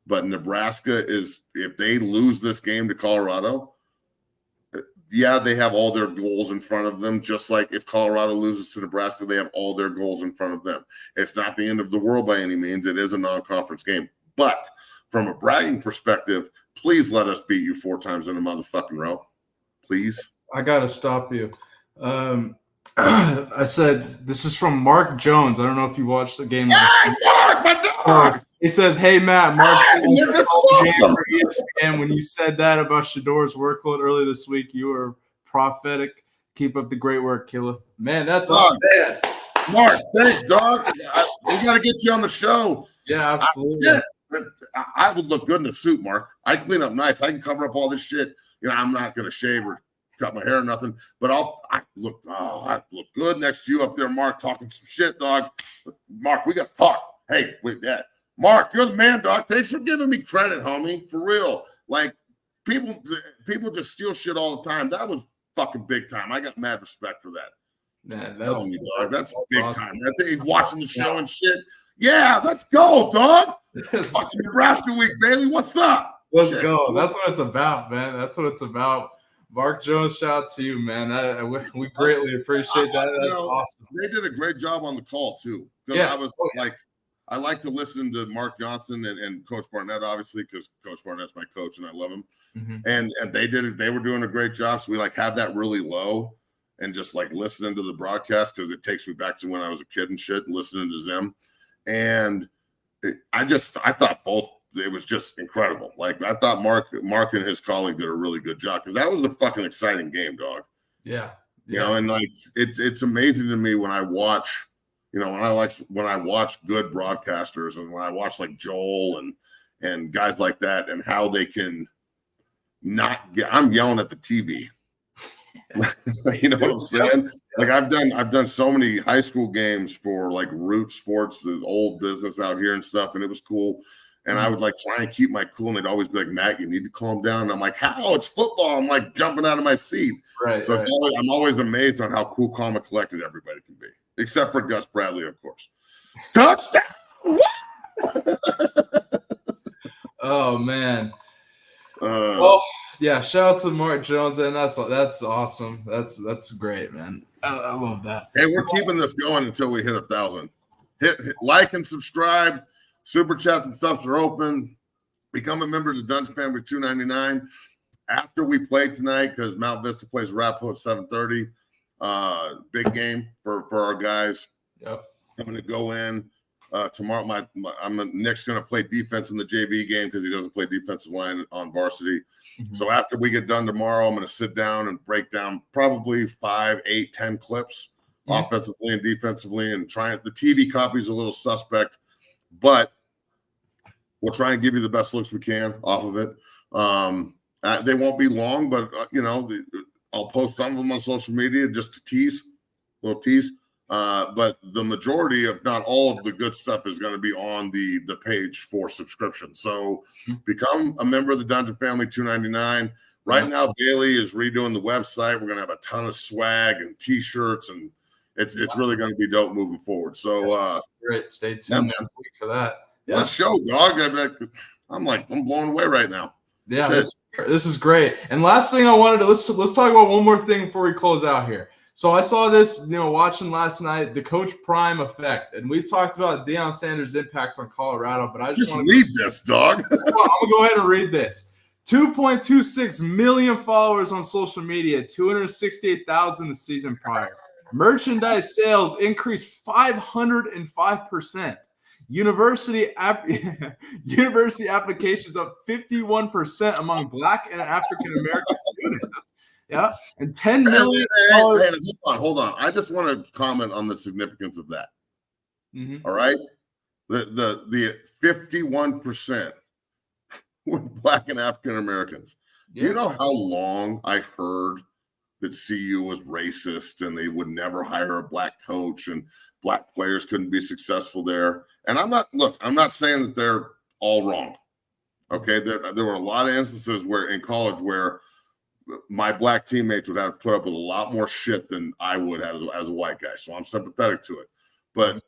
But Nebraska is, if they lose this game to Colorado, yeah, they have all their goals in front of them, just like if Colorado loses to Nebraska, they have all their goals in front of them. It's not the end of the world by any means. It is a non-conference game. But from a bragging perspective, please let us beat you 4 times in a motherfucking row. Please. I got to stop you. I said, this is from Mark Jones. I don't know if you watched the game. Mark, my dog! He says, hey, Matt, Mark, awesome. for ESPN. When you said that about Shador's workload earlier this week, you were prophetic. Keep up the great work, Killer. Man, that's all bad. Mark, thanks, dog. We got to get you on the show. Yeah, absolutely. I would look good in a suit, Mark. I clean up nice. I can cover up all this shit. I'm not going to shave or cut my hair or nothing, but I look good next to you up there, Mark, talking some shit, dog. Mark, we got to talk. Hey, wait, yeah. Mark, you're the man, dog. Thanks for giving me credit, homie. For real. Like, people just steal shit all the time. That was fucking big time. I got mad respect for that. Man, tell me, dog. That's big awesome. Time. I think he's watching the show and shit. Yeah, let's go, dog. Fucking Nebraska week, Bailey. What's up? Let's Shit. go. That's what it's about, man. That's what it's about. Mark Jones, shout out to you, man. We greatly appreciate that. That's awesome. They did a great job on the call too. Because I was I like to listen to Mark Johnson and Coach Barnett, obviously, because Coach Barnett's my coach and I love him. Mm-hmm. And they did it. They were doing a great job. So we have that really low and just listening to the broadcast because it takes me back to when I was a kid and shit and listening to them. And I thought both. It was just incredible. I thought Mark and his colleague did a really good job because that was a fucking exciting game, dog. Yeah. You know, and it's amazing to me when I watch, when I watch good broadcasters and when I watch Joel and guys like that and how they can not get. I'm yelling at the TV. You know what I'm saying? I've done so many high school games for Root Sports, the old business out here and stuff, and it was cool. And I would try and keep my cool, and they'd always be like, "Matt, you need to calm down." And I'm like, "How? It's football." I'm jumping out of my seat. Right. So I'm always amazed on how cool, calm, and collected everybody can be, except for Gus Bradley, of course. Touchdown! Oh man. Yeah. Shout out to Mark Jones, and that's awesome. That's great, man. I love that. Hey, we're keeping this going until we hit 1,000. Hit like and subscribe. Super chats and stuffs are open. Become a member of the Dungeon Family, $2.99. After we play tonight, because Mount Vista plays Arapahoe at 7:30. Big game for our guys. Yep. I'm going to go in tomorrow. Nick's going to play defense in the JV game because he doesn't play defensive line on varsity. Mm-hmm. So after we get done tomorrow, I'm going to sit down and break down probably 5, 8, 10 clips offensively and defensively, and try it. The TV copy is a little suspect, but we'll try and give you the best looks we can off of it. They won't be long, but I'll post some of them on social media just to tease, little tease. But the majority, if not all of the good stuff, is going to be on the page for subscription. So become a member of the Dungeon Family, $2.99. Right now, Bailey is redoing the website. We're going to have a ton of swag and T-shirts, and it's really going to be dope moving forward. So great. Stay tuned next week for that. Yeah. Let's show, dog. I'm blown away right now. Yeah, this is great. And last thing I wanted to let's talk about one more thing before we close out here. So I saw this, watching last night, the Coach Prime effect, and we've talked about Deion Sanders' impact on Colorado. But I just want to read this, dog. I'm gonna go ahead and read this. 2.26 million followers on social media, 268,000 the season prior. Merchandise sales increased 505%. University applications up 51% among Black and African American students. Yeah, and 10 million. Hold on. I just want to comment on the significance of that. Mm-hmm. All right, the 51% were Black and African Americans. Yeah. You know how long I heard that CU was racist and they would never hire a Black coach and Black players couldn't be successful there. And I'm not saying that they're all wrong. Okay. There were a lot of instances in college where my Black teammates would have to put up with a lot more shit than I would as a white guy. So I'm sympathetic to it. But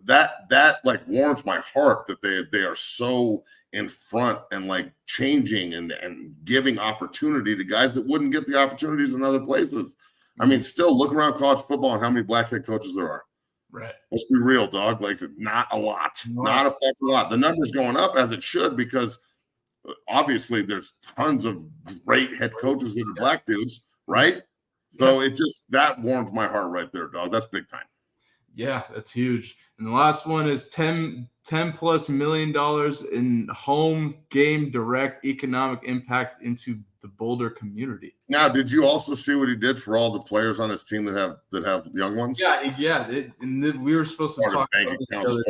that warms my heart that they are so in front and changing and giving opportunity to guys that wouldn't get the opportunities in other places. I mean, still look around college football and how many Black head coaches there are. Right. Let's be real, dog. Not a lot. Not a fucking lot. The number's going up as it should because obviously there's tons of great head coaches that are Black dudes, right? So it just that warms my heart right there, dog. That's big time. Yeah, that's huge. And the last one is $10+ million in home game direct economic impact into the Boulder community. Now, did you also see what he did for all the players on his team that have young ones? Yeah. We were supposed to talk about this the other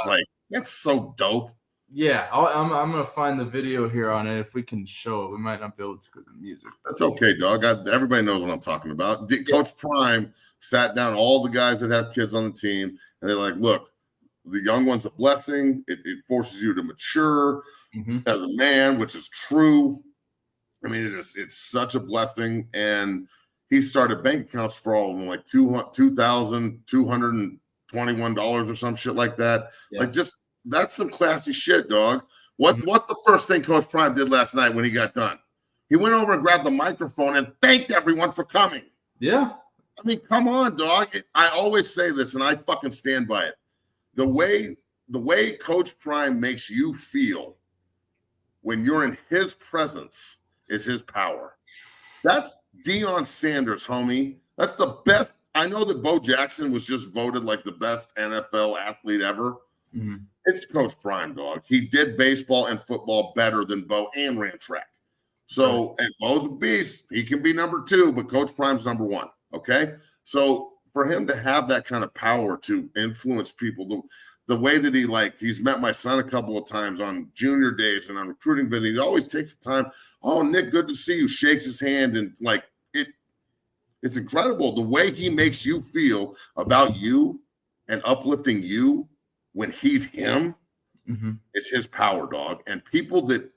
day. That's so dope. Yeah, I'm gonna find the video here on it. If we can show it, we might not be able to because of the music. That's okay, dog. Everybody knows what I'm talking about. Coach Prime sat down all the guys that have kids on the team, and they're like, "Look, the young one's a blessing. It forces you to mature as a man, which is true. I mean, it's such a blessing." And he started bank accounts for all of them, like $2,221 or some shit like that. Yeah. That's some classy shit, dog. What's the first thing Coach Prime did last night when he got done? He went over and grabbed the microphone and thanked everyone for coming. Yeah. I mean, come on, dog. I always say this, and I fucking stand by it. The way Coach Prime makes you feel when you're in his presence is his power. That's Deion Sanders, homie. That's the best. I know that Bo Jackson was just voted like the best NFL athlete ever. Mm-hmm. It's Coach Prime, dog. He did baseball and football better than Bo and ran track. So, and Bo's a beast. He can be number 2, but Coach Prime's number 1. Okay? So, for him to have that kind of power to influence people, the way that he's met my son a couple of times on junior days and on recruiting visits, he always takes the time. Oh, Nick, good to see you. Shakes his hand and it's incredible the way he makes you feel about you and uplifting you when he's him. Mm-hmm. It's his power, dog. And people that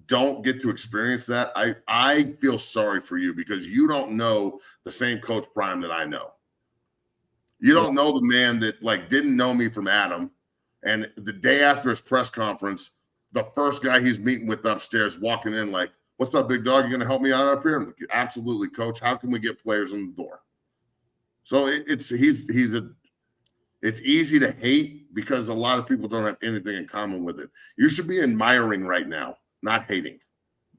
don't get to experience that, I feel sorry for you because you don't know the same Coach Prime that I know. You don't know the man that didn't know me from Adam. And the day after his press conference, the first guy he's meeting with upstairs walking in like, what's up, big dog? You going to help me out up here? I'm like, absolutely, coach. How can we get players in the door? So it's easy to hate because a lot of people don't have anything in common with it. You should be admiring right now, not hating.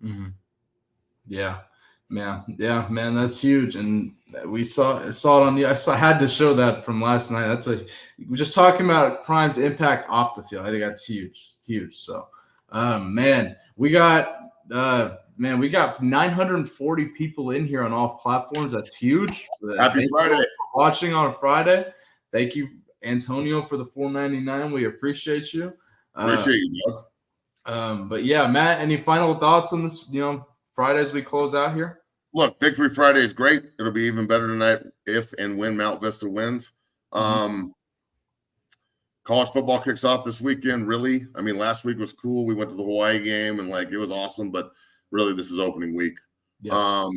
Mm-hmm. Yeah, man, that's huge. And we saw it on the. I had to show that from last night. We're just talking about Prime's impact off the field. I think that's huge. It's huge. So, man, we got 940 people in here on all platforms. That's huge. Happy Friday. Watching on a Friday. Thank you, Antonio, for the $4.99. We appreciate you. Appreciate you, bud. But yeah, Matt, any final thoughts on this, Friday as we close out here? Look, Victory Friday is great. It'll be even better tonight if and when Mount Vista wins. College football kicks off this weekend, really. I mean, last week was cool. We went to the Hawaii game and it was awesome, but really this is opening week. Yeah.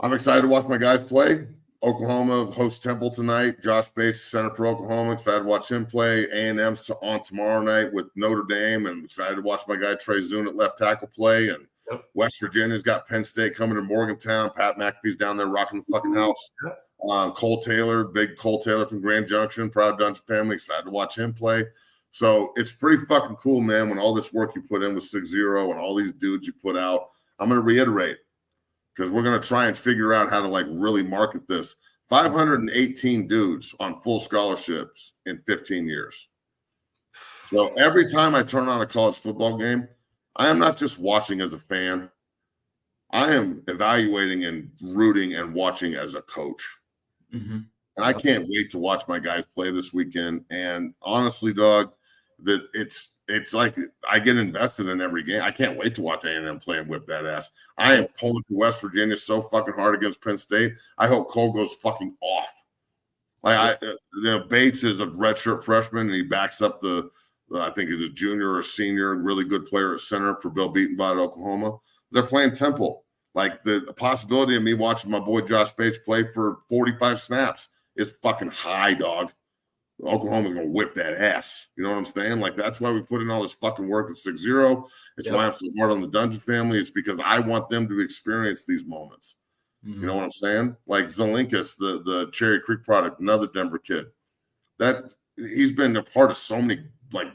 I'm excited to watch my guys play. Oklahoma hosts Temple tonight. Josh Bates, center for Oklahoma. Excited to watch him play. A&M's on tomorrow night with Notre Dame, and excited to watch my guy Trey Zune at left tackle play. And West Virginia's got Penn State coming to Morgantown. Pat McAfee's down there rocking the fucking house. Cole Taylor, big Cole Taylor from Grand Junction, proud Dungeon family. Excited to watch him play. So it's pretty fucking cool, man, when all this work you put in with 6-0 and all these dudes you put out. I'm going to reiterate because we're going to try and figure out how to really market this. 518 dudes on full scholarships in 15 years. So every time I turn on a college football game, I am not just watching as a fan. I am evaluating and rooting and watching as a coach. Mm-hmm. And I can't wait to watch my guys play this weekend. And honestly, dog, that it's like I get invested in every game. I can't wait to watch A&M play and whip that ass. I am pulling for West Virginia so fucking hard against Penn State. I hope Cole goes fucking off. Bates is a redshirt freshman, and he backs up I think he's a junior or senior, really good player at center for Bill Beatonbot at Oklahoma. They're playing Temple. The possibility of me watching my boy Josh Bates play for 45 snaps is fucking high, dog. Oklahoma's going to whip that ass. You know what I'm saying? That's why we put in all this fucking work at 6-0. It's why I'm so hard on the Dungeon family. It's because I want them to experience these moments. Mm-hmm. You know what I'm saying? Zelinkus, the Cherry Creek product, another Denver kid. That he's been a part of so many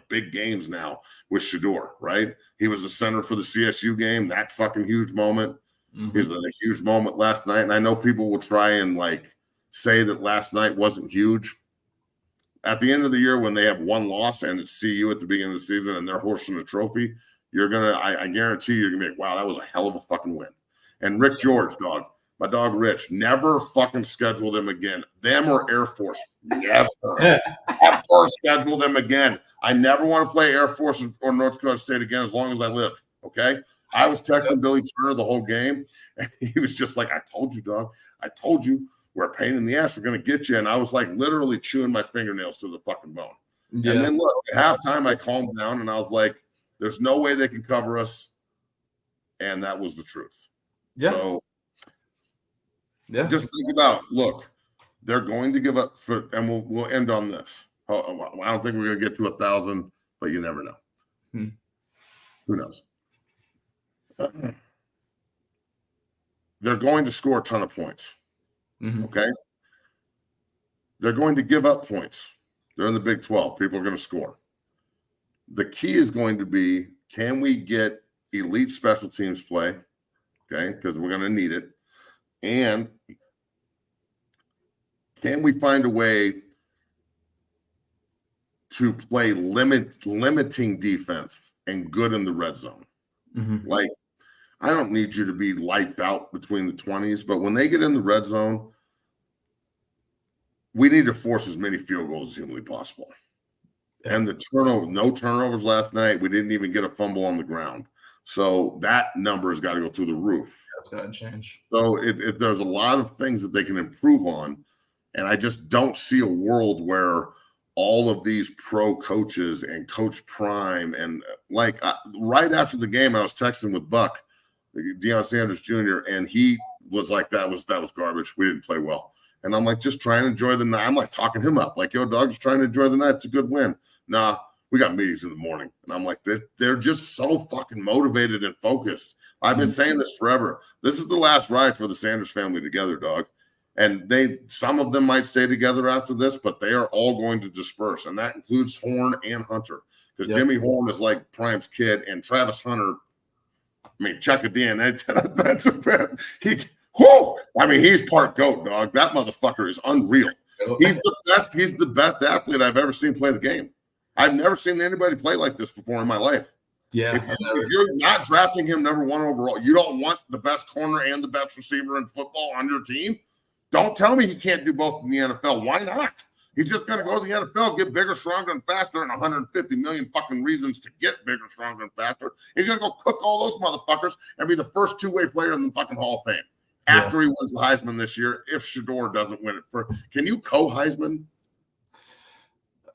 big games now with Shador, right? He was the center for the CSU game, that fucking huge moment. Mm-hmm. He was a huge moment last night. And I know people will try and say that last night wasn't huge. At the end of the year, when they have one loss and it's CU at the beginning of the season and they're hoisting a trophy, I guarantee you're going to be like, wow, that was a hell of a fucking win. And Rick George, dog, my dog Rich, never fucking schedule them again. Them or Air Force, never schedule them again. I never want to play Air Force or North Dakota State again as long as I live, okay? I was texting Billy Turner the whole game, and he was just like, I told you, dog. I told you. We're a pain in the ass. We're going to get you. And I was literally chewing my fingernails to the fucking bone. Yeah. And then look, at halftime, I calmed down and I was like, there's no way they can cover us. And that was the truth. Yeah. So just think about, look, they're going to give up and we'll end on this. I don't think we're going to get to 1,000, but you never know. Hmm. Who knows? They're going to score a ton of points. Mm-hmm. Okay? They're going to give up points. They're in the Big 12. People are going to score. The key is going to be, can we get elite special teams play? Okay? Because we're going to need it. And can we find a way to play limiting defense and good in the red zone? Mm-hmm. Like, I don't need you to be lights out between the 20s, but when they get in the red zone, we need to force as many field goals as humanly possible. Yeah. And the no turnovers last night. We didn't even get a fumble on the ground. So that number has got to go through the roof. That's got to change. So there's a lot of things that they can improve on. And I just don't see a world where all of these pro coaches and Coach Prime and right after the game, I was texting with Buck, Deion Sanders Jr., and he was like, that was garbage. We didn't play well. And I'm like, just trying to enjoy the night. I'm like talking him up, like, yo, dog, just trying to enjoy the night. It's a good win. Nah, we got meetings in the morning. And I'm like, they're just so fucking motivated and focused. I've been saying this forever. This is the last ride for the Sanders family together, dog. And some of them might stay together after this, but they are all going to disperse. And that includes Horn and Hunter. Because Jimmy Horn is like Prime's kid, and Travis Hunter, I mean, check it in. That's a bit. He's part GOAT, dog. That motherfucker is unreal. He's the best. He's the best athlete I've ever seen play the game. I've never seen anybody play like this before in my life. Yeah. If you're not drafting him number 1 overall, you don't want the best corner and the best receiver in football on your team. Don't tell me he can't do both in the NFL. Why not? He's just going to go to the NFL, get bigger, stronger, and faster, and 150 million fucking reasons to get bigger, stronger, and faster. He's going to go cook all those motherfuckers and be the first two-way player in the fucking Hall of Fame after he wins the Heisman this year, if Shador doesn't win it. Can you co-Heisman?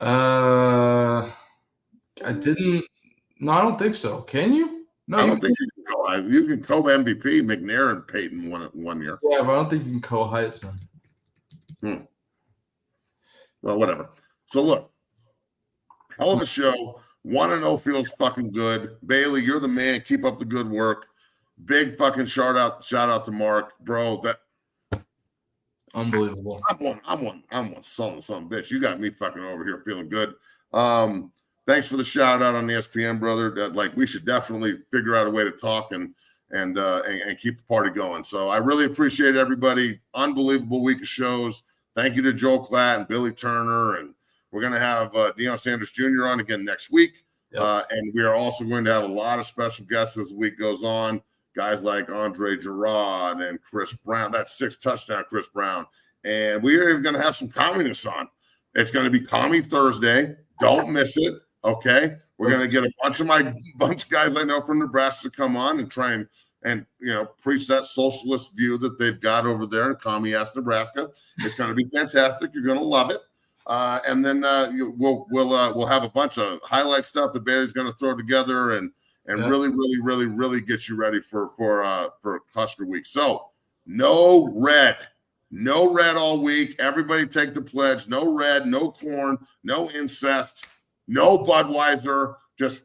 I didn't. No, I don't think so. Can you? No, I don't think you can co-Heisman. You can co-MVP. McNair and Peyton won it 1 year. Yeah, but I don't think you can co-Heisman. Well, whatever. So look, hell of a show. 1-0 feels fucking good. Bailey, you're the man. Keep up the good work. Big fucking shout out to Mark, bro. That unbelievable. I'm one son of some bitch. You got me fucking over here feeling good. Thanks for the shout out on ESPN, brother. We should definitely figure out a way to talk and keep the party going. So I really appreciate everybody. Unbelievable week of shows. Thank you to Joel Klatt and Billy Turner, and we're going to have Deion Sanders Jr. on again next week. Yep. And we are also going to have a lot of special guests as the week goes on. Guys like Andre Gerard and Chris Brown. That's 6 touchdown Chris Brown. And we are even going to have some communists on. It's going to be Commie Thursday. Don't miss it. Okay. We're going to get a bunch of guys I know from Nebraska to come on and try and preach that socialist view that they've got over there in commie-ass Nebraska. It's going to be fantastic. You're going to love it. And then we'll have a bunch of highlight stuff that Bailey's going to throw together and really get you ready for Husker Week. So no red all week. Everybody take the pledge. No red, no corn, no incest, no Budweiser. Just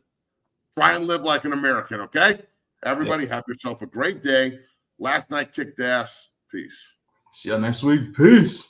try and live like an American, okay? Everybody have yourself a great day. Last night kicked ass. Peace. See you next week. Peace.